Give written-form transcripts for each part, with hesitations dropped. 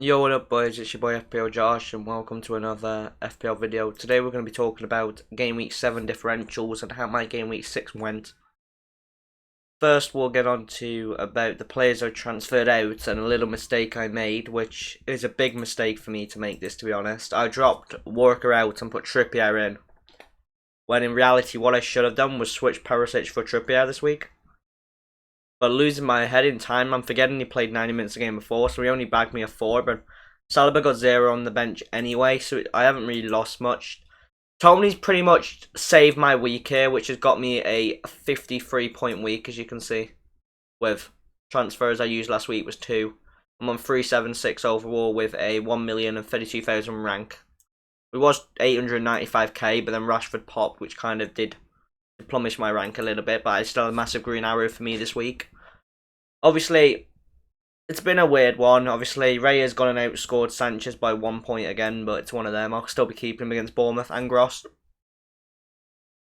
Yo, what up boys, it's your boy FPL Josh and welcome to another FPL video. Today we're going to be talking about Game Week 7 differentials and how my Game Week 6 went. First we'll get on to about the players I transferred out and a little mistake I made, which is a big mistake for me to make this, to be honest. I dropped Walker out and put Trippier in, when in reality what I should have done was switch Perisic for Trippier this week. But losing my head in time, I'm forgetting he played 90 minutes a game before, so he only bagged me a 4. But Salah got 0 on the bench anyway, so I haven't really lost much. Tony's pretty much saved my week here, which has got me a 53-point week, as you can see. With transfers I used last week was 2. I'm on 376 overall with a 1,032,000 rank. It was 895k, but then Rashford popped, which kind of did plummet my rank a little bit, but it's still a massive green arrow for me this week. Obviously, it's been a weird one. Obviously, Raya's gone and outscored Sanchez by 1 point again, but it's one of them. I'll still be keeping him against Bournemouth and Gross.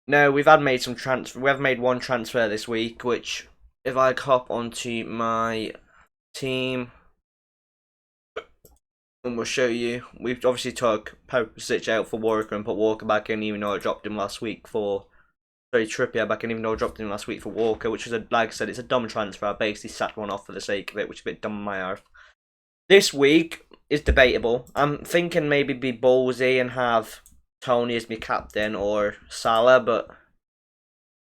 No, we have made one transfer this week, which if I hop onto my team, and we'll show you, we've obviously took Perisic out for Walker and put Walker back in, even though I dropped him last week for Trippier back in, even though I dropped him last week for Walker, which was, like I said, it's a dumb transfer. I basically sacked one off for the sake of it, which is a bit dumb on my part. This week is debatable. I'm thinking maybe be ballsy and have Tony as my captain or Salah, but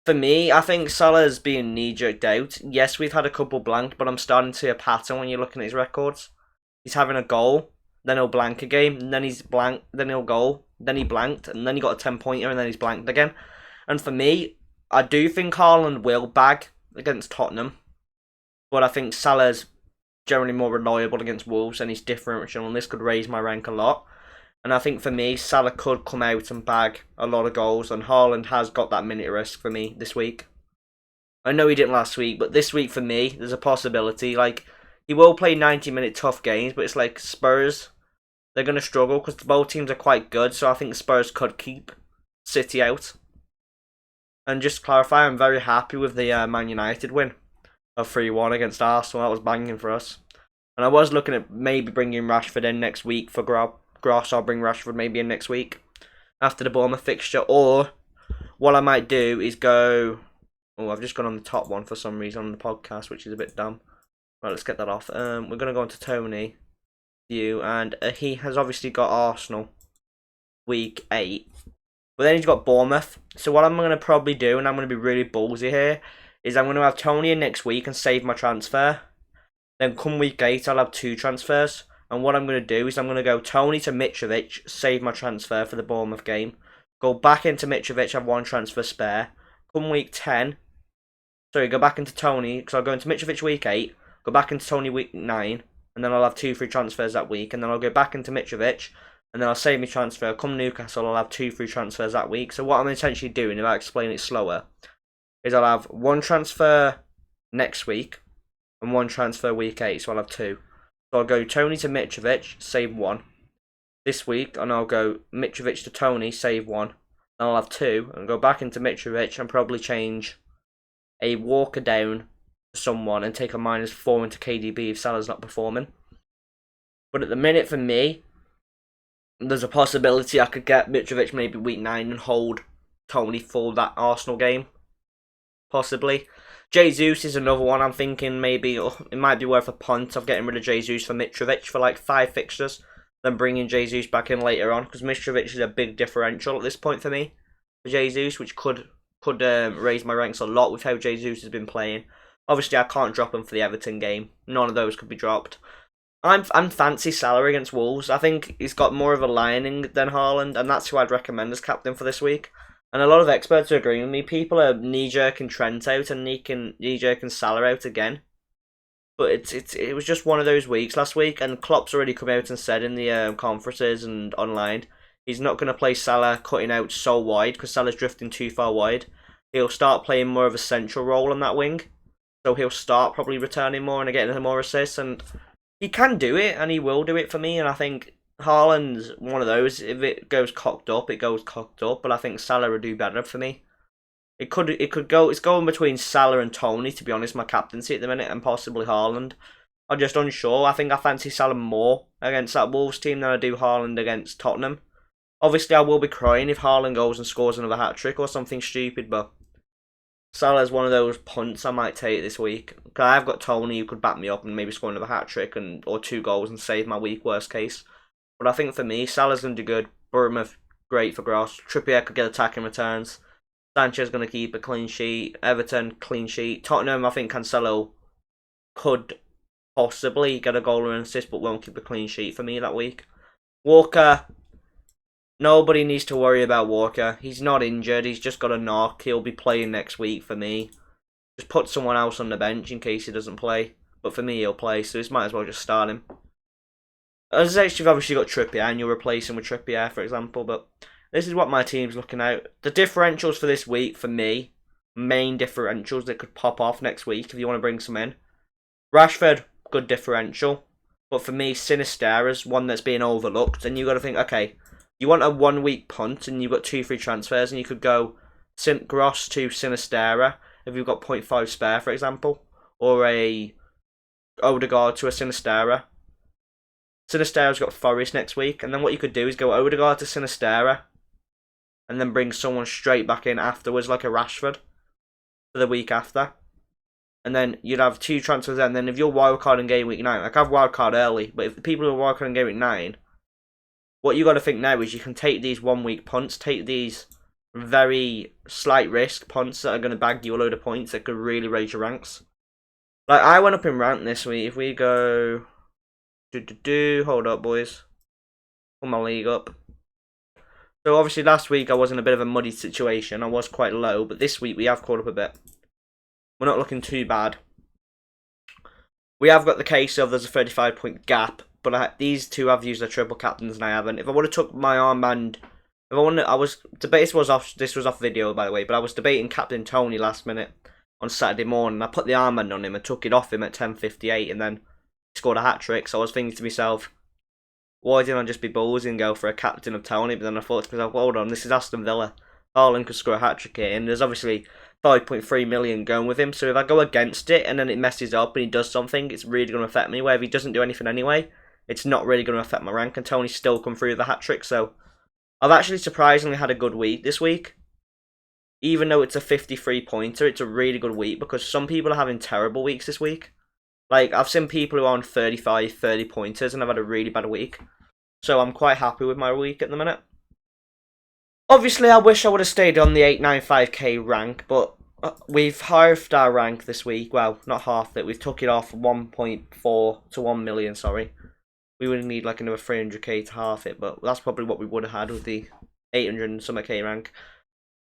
for me, I think Salah's being knee-jerked out. Yes, we've had a couple blanked, but I'm starting to see a pattern when you're looking at his records. He's having a goal, then he'll blank a game, and then he's blank, then he'll goal, then he blanked, and then he got a 10-pointer, and then he's blanked again. And for me, I do think Haaland will bag against Tottenham. But I think Salah's generally more reliable against Wolves and he's differential, and this could raise my rank a lot. And I think for me, Salah could come out and bag a lot of goals, and Haaland has got that minute risk for me this week. I know he didn't last week, but this week for me, there's a possibility. Like, he will play 90-minute tough games, but it's like Spurs, they're going to struggle because both teams are quite good, so I think Spurs could keep City out. And just to clarify, I'm very happy with the Man United win of 3-1 against Arsenal. That was banging for us. And I was looking at maybe bringing Rashford in next week for Gross. I'll bring Rashford maybe in next week after the Bournemouth fixture. Or what I might do is go... Oh, I've just gone on the top one for some reason on the podcast, which is a bit dumb. Right, let's get that off. We're going to go on to Tony. And he has obviously got Arsenal week 8. But then he's got Bournemouth. So what I'm going to probably do, and I'm going to be really ballsy here, is I'm going to have Tony in next week and save my transfer. Then come week 8, I'll have 2 transfers. And what I'm going to do is I'm going to go Tony to Mitrovic, save my transfer for the Bournemouth game. Go back into Mitrovic, have 1 transfer spare. Come week 10. Sorry, go back into Tony, because I'll go into Mitrovic week 8. Go back into Tony week 9. And then I'll have 2 free transfers that week. And then I'll go back into Mitrovic. And then I'll save my transfer. Come Newcastle, I'll have 2 free transfers that week. So what I'm essentially doing, if I explain it slower, is I'll have 1 transfer next week and 1 transfer week 8. So I'll have 2. So I'll go Tony to Mitrovic, save 1 this week, and I'll go Mitrovic to Tony, save 1. Then I'll have 2 and go back into Mitrovic and probably change a Walker down to someone and take a -4 into KDB if Salah's not performing. But at the minute for me, there's a possibility I could get Mitrovic maybe week 9 and hold Tony for that Arsenal game. Possibly. Jesus is another one I'm thinking maybe it might be worth a punt of getting rid of Jesus for Mitrovic for like 5 fixtures. Then bringing Jesus back in later on. Because Mitrovic is a big differential at this point for me. For Jesus, which could raise my ranks a lot with how Jesus has been playing. Obviously I can't drop him for the Everton game. None of those could be dropped. I'm fancy Salah against Wolves. I think he's got more of a lining than Haaland, and that's who I'd recommend as captain for this week. And a lot of experts are agreeing with me. People are knee-jerking Trent out and knee-jerking Salah out again. But it was just one of those weeks last week, and Klopp's already come out and said in the conferences and online, he's not going to play Salah cutting out so wide, because Salah's drifting too far wide. He'll start playing more of a central role on that wing. So he'll start probably returning more and getting more assists, and he can do it, and he will do it for me, and I think Haaland's one of those. If it goes cocked up, it goes cocked up, but I think Salah will do better for me. It could go. It's going between Salah and Tony, to be honest. My captaincy at the minute, and possibly Haaland. I'm just unsure. I think I fancy Salah more against that Wolves team than I do Haaland against Tottenham. Obviously, I will be crying if Haaland goes and scores another hat-trick or something stupid, but Salah is one of those punts I might take this week. Because I've got Tony who could back me up and maybe score another hat-trick or 2 goals and save my week, worst case. But I think for me, Salah's going to do good. Bournemouth, great for Gross. Trippier could get attacking returns. Sanchez going to keep a clean sheet. Everton, clean sheet. Tottenham, I think Cancelo could possibly get a goal or an assist, but won't keep a clean sheet for me that week. Walker, nobody needs to worry about Walker. He's not injured. He's just got a knock. He'll be playing next week for me. Just put someone else on the bench in case he doesn't play. But for me, he'll play, so he might as well just start him. As you've obviously got Trippier, and you'll replace him with Trippier, for example. But this is what my team's looking at. The differentials for this week, for me, main differentials that could pop off next week if you want to bring some in. Rashford, good differential. But for me, Sinistera's one that's being overlooked. And you've got to think, okay, you want a 1 week punt and you've got 2 free transfers and you could go Gross to Sinistera if you've got 0.5 spare, for example. Or a Odegaard to a Sinistera. Sinistera's got Forest next week. And then what you could do is go Odegaard to Sinistera. And then bring someone straight back in afterwards, like a Rashford, for the week after. And then you'd have 2 transfers there. And then if you're wildcard in game week 9, like I have wildcard early, but if the people who are wildcard in game week 9, what you got to think now is you can take these 1 week punts, take these very slight risk punts that are going to bag you a load of points that could really raise your ranks. Like I went up in rank this week. If we go, hold up, boys, pull my league up. So obviously last week I was in a bit of a muddy situation. I was quite low, but this week we have caught up a bit. We're not looking too bad. We have got the case of there's a 35-point gap, but these 2 have used their triple captains and I haven't. If I would have took my armband, this was off video by the way, but I was debating Captain Tony last minute on Saturday morning. I put the armband on him and took it off him at 10:58, and then he scored a hat trick. So I was thinking to myself, why didn't I just be ballsy and go for a captain of Tony? But then I thought to myself, well, hold on, this is Aston Villa. Haaland could score a hat trick here, and there's obviously 5.3 million going with him. So if I go against it and then it messes up and he does something, it's really going to affect me. Where if he doesn't do anything anyway, it's not really going to affect my rank. And Tony's still come through with the hat trick. So I've actually surprisingly had a good week this week. Even though it's a 53-pointer, it's a really good week because some people are having terrible weeks this week. Like, I've seen people who are on 35, 30 pointers and I've had a really bad week. So I'm quite happy with my week at the minute. Obviously, I wish I would have stayed on the 895k rank, but we've halved our rank this week. Well, not halved it. We've took it off 1.4 to 1 million, sorry. We would need like another 300k to half it, but that's probably what we would have had with the 800 and some k rank.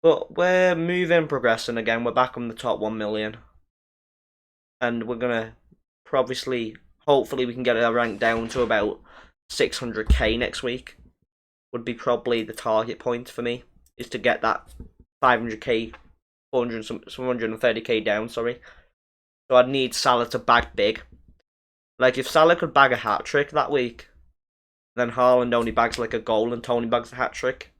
But we're moving, progressing again. We're back on the top 1 million. And we're going to, obviously, hopefully we can get our rank down to about 600k next week. Would be probably the target point for me, is to get that 500k, 430k down, sorry. So I'd need Salah to bag big. Like, if Salah could bag a hat-trick that week, then Haaland only bags like a goal and Tony bags a hat-trick,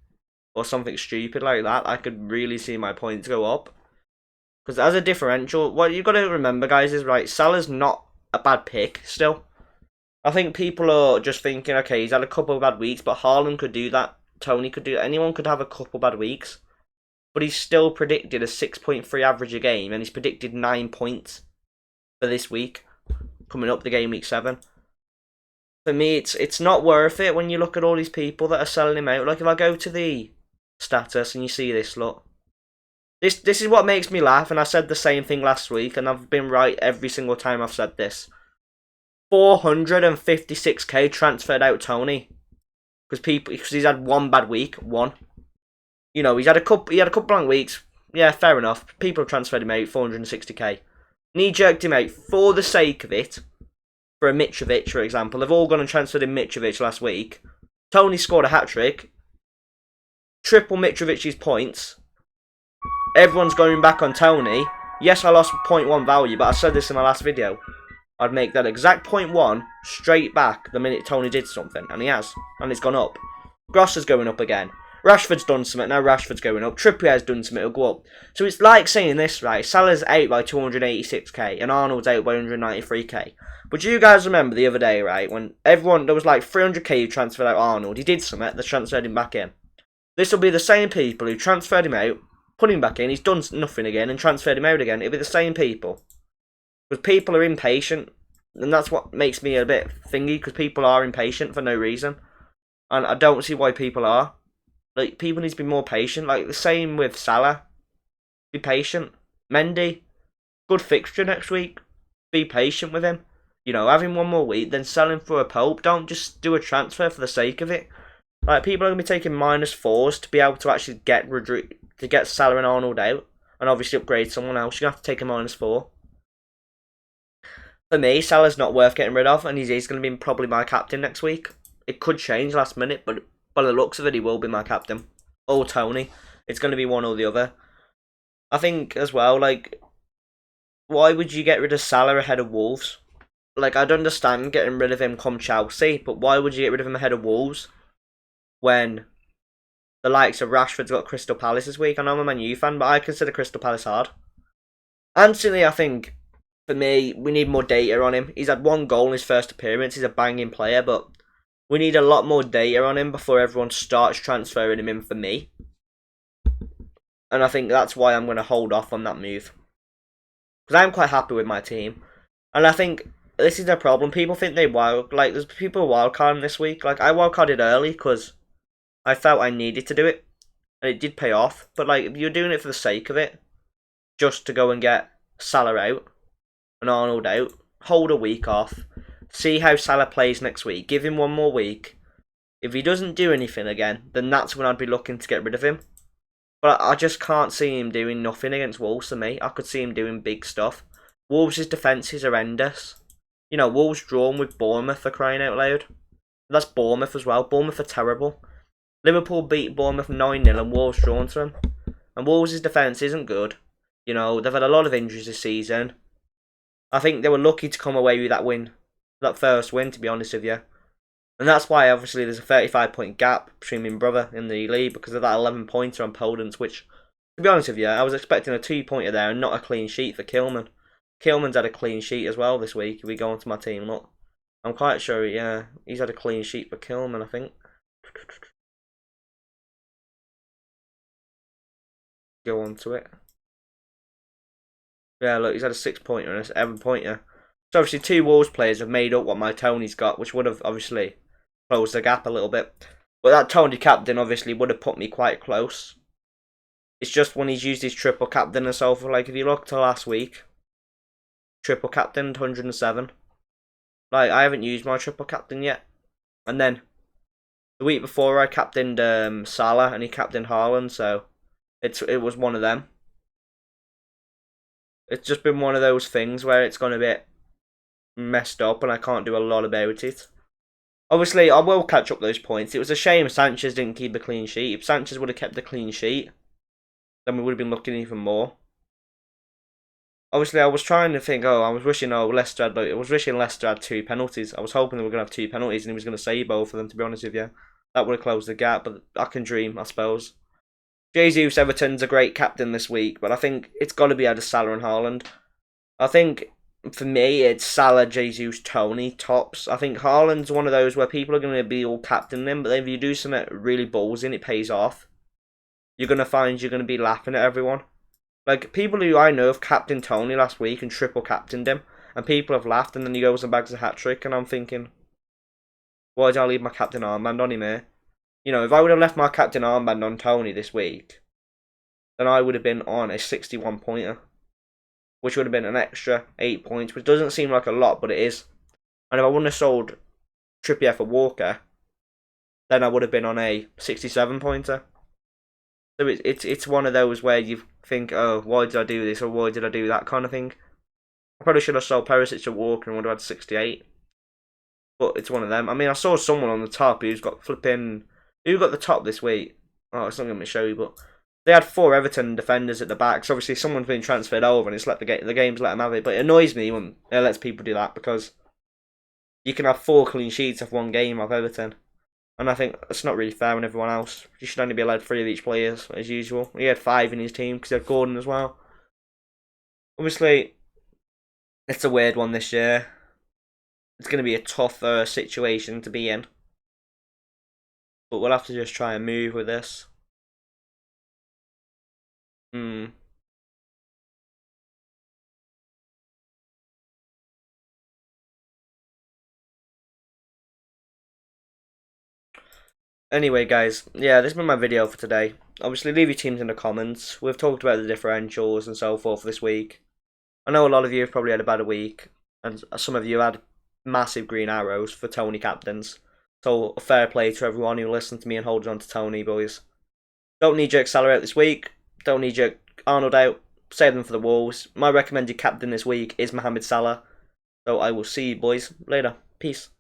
or something stupid like that, I could really see my points go up. Because as a differential, what you've got to remember, guys, is, right, Salah's not a bad pick still. I think people are just thinking, okay, he's had a couple of bad weeks, but Haaland could do that. Tony could do that. Anyone could have a couple bad weeks. But he's still predicted a 6.3 average a game, and he's predicted 9 points for this week, coming up the game week 7. For me, it's not worth it when you look at all these people that are selling him out. Like, if I go to the status and you see this, look. This is what makes me laugh, and I said the same thing last week, and I've been right every single time I've said this. 456k transferred out Tony because he's had 1 bad week. You know, he had a couple blank weeks. Yeah, fair enough. People have transferred him out 460k. Kneejerked him out for the sake of it. For a Mitrovic, for example, they've all gone and transferred in Mitrovic last week. Tony scored a hat trick. Triple Mitrovic's points. Everyone's going back on Tony. Yes, I lost 0.1 value, but I said this in my last video. I'd make that exact 0.1 straight back the minute Tony did something. And he has. And it's gone up. Gross is going up again. Rashford's done something, now Rashford's going up. Trippier's done something, it'll go up. So it's like saying this, right? Salah's out by 286k and Arnold's out by 193k. But do you guys remember the other day, right, when there was like 300k who transferred out Arnold. He did something, they transferred him back in. This will be the same people who transferred him out, put him back in, he's done nothing again and transferred him out again. It'll be the same people. Because people are impatient. And that's what makes me a bit thingy, because people are impatient for no reason. And I don't see why people are. Like, people need to be more patient. Like, the same with Salah. Be patient. Mendy, good fixture next week. Be patient with him. You know, have him one more week, then sell him for a Pope. Don't just do a transfer for the sake of it. Like, people are going to be taking -4s to be able to actually get Salah and Arnold out. And obviously upgrade someone else. You're going to have to take a -4. For me, Salah's not worth getting rid of. And he's going to be probably my captain next week. It could change last minute, but by the looks of it, he will be my captain. Or Tony. It's going to be one or the other. I think, as well, like, why would you get rid of Salah ahead of Wolves? Like, I'd understand getting rid of him come Chelsea, but why would you get rid of him ahead of Wolves when the likes of Rashford's got Crystal Palace this week? I know I'm a Man U fan, but I consider Crystal Palace hard. Anthony, I think, for me, we need more data on him. He's had 1 goal in his first appearance. He's a banging player, but we need a lot more data on him before everyone starts transferring him in for me. And I think that's why I'm going to hold off on that move. Because I'm quite happy with my team. And I think this is the problem. People think there's people wildcarding this week. Like, I wildcarded early because I felt I needed to do it. And it did pay off. But, like, if you're doing it for the sake of it, just to go and get Salah out and Arnold out, hold a week off. See how Salah plays next week. Give him one more week. If he doesn't do anything again, then that's when I'd be looking to get rid of him. But I just can't see him doing nothing against Wolves for me. I could see him doing big stuff. Wolves' defence is horrendous. You know, Wolves drawn with Bournemouth, for crying out loud. That's Bournemouth as well. Bournemouth are terrible. Liverpool beat Bournemouth 9-0 and Wolves drawn to them. And Wolves' defence isn't good. You know, they've had a lot of injuries this season. I think they were lucky to come away with that win. That first win, to be honest with you. And that's why, obviously, there's a 35-point gap between me and brother in the league because of that 11-pointer on Podence, which, to be honest with you, I was expecting a 2-pointer there and not a clean sheet for Kilman. Kilman's had a clean sheet as well this week. If we go onto my team, look. I'm quite sure, yeah, he's had a clean sheet for Kilman, I think. Go on to it. Yeah, look, he's had a 6-pointer and a 7-pointer. So obviously 2 Wolves players have made up what my Tony's got, which would have obviously closed the gap a little bit. But that Tony captain obviously would have put me quite close. It's just when he's used his triple captain and so forth. Like, if you look to last week, triple captain 107. Like, I haven't used my triple captain yet. And then the week before I captained Salah and he captained Haaland, so it was one of them. It's just been one of those things where it's gone a bit messed up and I can't do a lot about it. Obviously, I will catch up those points. It was a shame Sanchez didn't keep a clean sheet. If Sanchez would have kept the clean sheet, then we would have been looking even more. Obviously, I was trying to think, I was wishing Leicester had 2 penalties. I was hoping they were going to have 2 penalties and he was going to save both of them, to be honest with you. That would have closed the gap, but I can dream, I suppose. Jesus Everton's a great captain this week, but I think it's got to be out of Salah and Haaland. I think, for me, it's Salah, Jesus, Tony, tops. I think Haaland's one of those where people are going to be all captaining him, but then if you do something really ballsy, it pays off. You're going to find you're going to be laughing at everyone. Like, people who I know have captained Tony last week and triple captained him, and people have laughed, and then he goes and bags a hat-trick, and I'm thinking, why did I leave my captain armband on him here? You know, if I would have left my captain armband on Tony this week, then I would have been on a 61-pointer. Which would have been an extra 8 points, which doesn't seem like a lot, but it is. And if I wouldn't have sold Trippier for Walker, then I would have been on a 67-pointer. So it's one of those where you think, oh, why did I do this, or why did I do that kind of thing. I probably should have sold Perisic to Walker and would have had 68. But it's one of them. I mean, I saw someone on the top who's got flipping... Who got the top this week? Oh, it's not going to show you, but... They had 4 Everton defenders at the back, so obviously someone's been transferred over and it's let the game's let them have it. But it annoys me when it lets people do that because you can have 4 clean sheets of one game of Everton. And I think that's not really fair on everyone else. You should only be allowed 3 of each players, as usual. He had 5 in his team because he had Gordon as well. Obviously, it's a weird one this year. It's going to be a tougher situation to be in. But we'll have to just try and move with this. Anyway, guys, yeah, this has been my video for today. Obviously, leave your teams in the comments. We've talked about the differentials and so forth this week. I know a lot of you have probably had a bad week, and some of you had massive green arrows for Tony captains. So, fair play to everyone who listened to me and holding on to Tony, boys. Don't Kneejerk Salah out this week. Don't Kneejerk Arnold out. Save them for the Wolves. My recommended captain this week is Mohamed Salah. So, I will see you, boys, later. Peace.